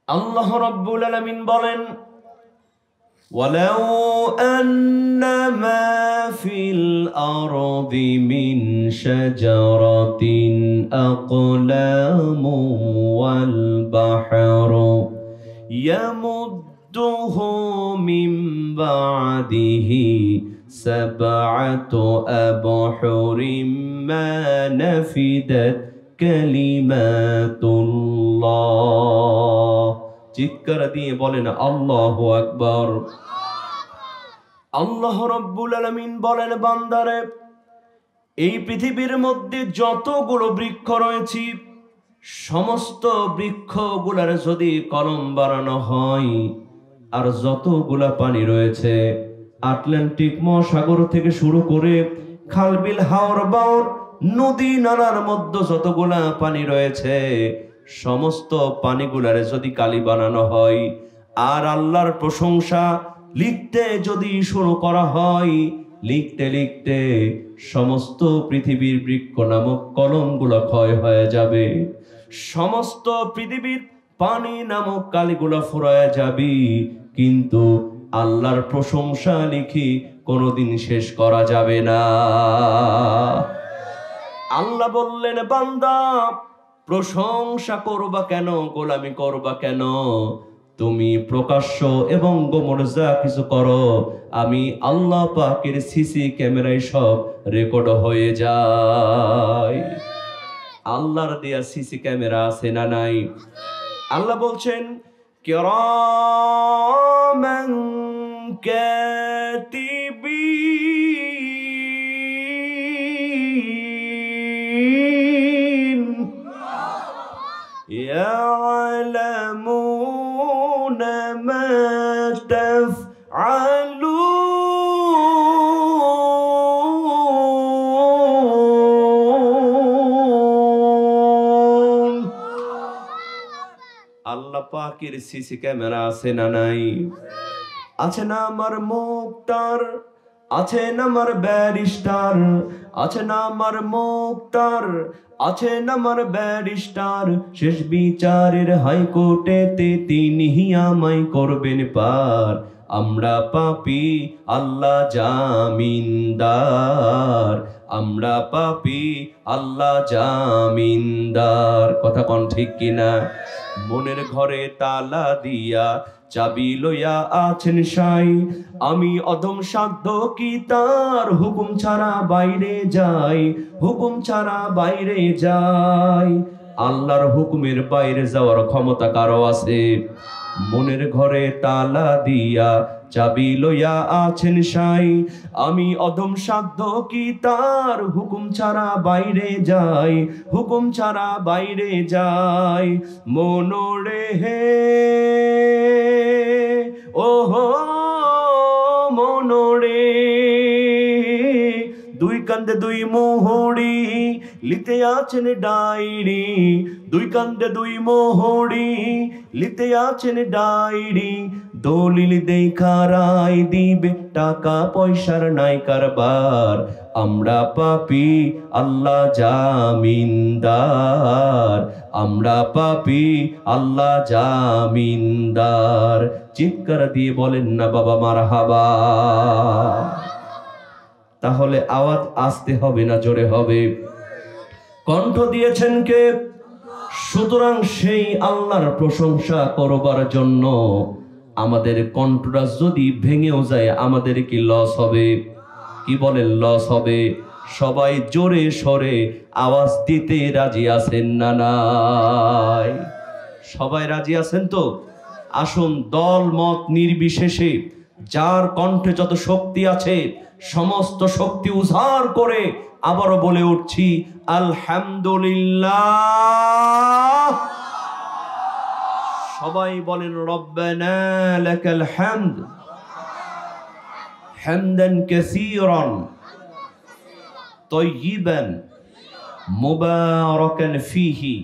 আল্লাহ রাব্বুল আলামিন বলেন, ওয়ালাউ আন্না মা ফিল আরদি মিন শাজারাতিন আকলামু ওয়াল বাহরু ইয়ামুদ্দুহু মিন বা'দিহি সাবআতু আবহুরিম মা নাফিদাত কালিমাতুল্লাহ। চিৎকার দিয়ে বলেন আল্লাহু আকবার। আল্লাহ রাব্বুল আলামিন বলেন, বান্দারে, এই পৃথিবীর মধ্যে যতগুলো বৃক্ষ রয়েছে সমস্ত বৃক্ষগুলার যদি কলম বানানো হয়, আর যতগুলা পানি রয়েছে আটলান্টিক মহাসাগর থেকে শুরু করে খালবিল হাওর বাওর নদী নালার মধ্যে যতগুলা পানি রয়েছে সমস্ত পানিগুলারে যদি কালি বানানো হয়, আর আল্লাহর প্রশংসা লিখতে যদি শুরু করা হয়, লিখতে লিখতে সমস্ত পৃথিবীর বৃক্ষ নামক কলমগুলো ক্ষয় হয়ে যাবে, সমস্ত পৃথিবীর পানি নামক কালিগুলো ফুরায় যাবে, কিন্তু আল্লাহর প্রশংসা লিখি কোনোদিন শেষ করা যাবে না। আল্লাহ বললেন, বান্দা, প্রশংসা করবা কেন, গোলামি করবা কেন? তুমি প্রকাশ্য এবং গোপন যা কিছু করো আমি আল্লাহ পাকের সিসি ক্যামেরায় সব রেকর্ড হয়ে যায়। আল্লাহর দেয়া সিসি ক্যামেরা আছে না নাই? আল্লাহ বলছেন, কিরামান কাতিবিন ইয়ালামুনা মা তাফআলুন। আল্লাহ পাকের সিসি ক্যামেরা আছে না নাই? আছে না আমার মুক্তার, আছে না আমার ব্যারিস্টার, আছে না আমার মুক্তার, আছে না আমার ব্যারিস্টার, শেষ বিচারের হাইকোর্টেতে তিনি আমায় করবেন পার। আমরা পাপী, আল্লাহ জামিনদার, আমরা পাপী, আল্লাহ জামিনদার। কথা কোন ঠিক কিনা? মনের ঘরে তালা দিয়া চাবি লইয়া আছেন সাই, আমি অধম সাধ্য কি তার হুকুম ছাড়া বাইরে যাই, হুকুম ছাড়া বাইরে যাই। আল্লাহর হুকুমের বাইরে যাওয়ার ক্ষমতা কারো আছে? মনের ঘরে তালা দিয়া চাবি লইয়া আছেন সাই, আমি অধম সাধ্য কি তার হুকুম ছাড়া বাইরে যাই, হুকুম ছাড়া বাইরে যাই। মনোরে হে ওহো মনোরে, দুই কান্দে দুই মোহরি লিখতে আছেন ডায়েরি, দুই কান্দে দুই মোহরি লিখতে আছেন ডায়েরি। দলিল দেখা রায় দিবে, টাকা পয়সার নাই কারবার। আমরা পাপী, আল্লাহ জামিনদার, আমরা পাপী, আল্লাহ জামিনদার। চিৎকার দিয়ে বলেন না বাবা মারহাবা। তাহলে আওয়াজ আসতে হবে না জোরে হবে? কণ্ঠ দিয়েছেন কে? সুতরাং সেই আল্লাহর প্রশংসা করবার জন্য আমাদের কণ্ঠটা যদি ভেঙেও যায় আমাদের কি লস হবে? কি বলেন, লস হবে? সবাই জোরে সরে আওয়াজ দিতে রাজি আছেন না নাই? সবাই রাজি আছেন তো? আসুন, দল মত নির্বিশেষে যার কণ্ঠে যত শক্তি আছে সমস্ত শক্তি উজাড় করে আবারও বলে উঠছি, আলহামদুলিল্লাহ। সবাই বলেন, রব্বানা লাকাল হামদ হামদান কাসীরান তাইয়িবান মুবারাকান ফীহি